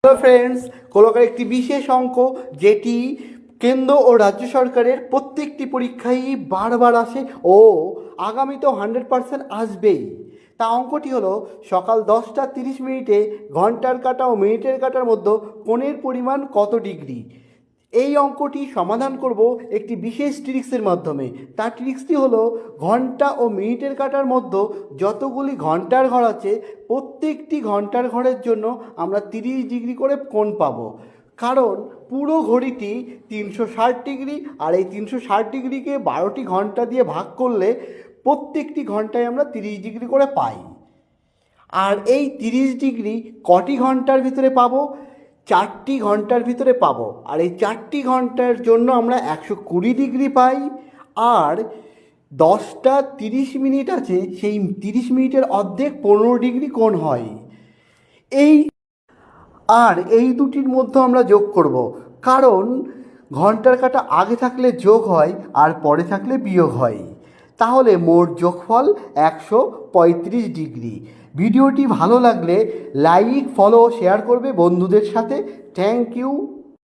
Hello friends, কলকার একটি বিশেষ অঙ্ক যেটি কেন্দ্র ও রাজ্য সরকারের প্রত্যেকটি পরীক্ষায় বারবার আসে ও আগামীতেও 100% আসবেই। তা অঙ্কটি হলো সকাল 10:30 ঘন্টার কাঁটা ও মিনিটের কাঁটার মধ্যে কোণের পরিমাণ কত ডিগ্রি। এই অঙ্কটি সমাধান করব একটি বিশেষ ট্রিক্সের মাধ্যমে। তার ট্রিক্সটি হলো ঘন্টা ও মিনিটের কাঁটার মধ্যে যতগুলি ঘন্টার ঘর আছে প্রত্যেকটি ঘন্টার ঘরের জন্য আমরা 30 ডিগ্রি করে কোণ পাবো। কারণ পুরো ঘড়িটি 360 ডিগ্রি, আর এই 360 ডিগ্রিকে 12টি ঘন্টা দিয়ে ভাগ করলে প্রত্যেকটি ঘন্টায় আমরা 30 ডিগ্রি করে পাই। আর এই 30 ডিগ্রি কটি ঘন্টার ভিতরে পাবো? 4টি ঘন্টার ভিতরে পাবো। আর এই 4টি ঘন্টার জন্য আমরা 120 ডিগ্রি পাই। আর 10:30 আছে, সেই 30 মিনিটের অর্ধেক 15 ডিগ্রি কোণ হয়। এই দুটির মধ্যে আমরা যোগ করব, কারণ ঘন্টার কাঁটা আগে থাকলে যোগ হয় আর পরে থাকলে বিয়োগ হয়। তাহলে মোট যোগফল 135 ডিগ্রি। ভিডিওটি ভালো লাগলে লাইক, ফলো, শেয়ার করবে বন্ধুদের সাথে। Thank you.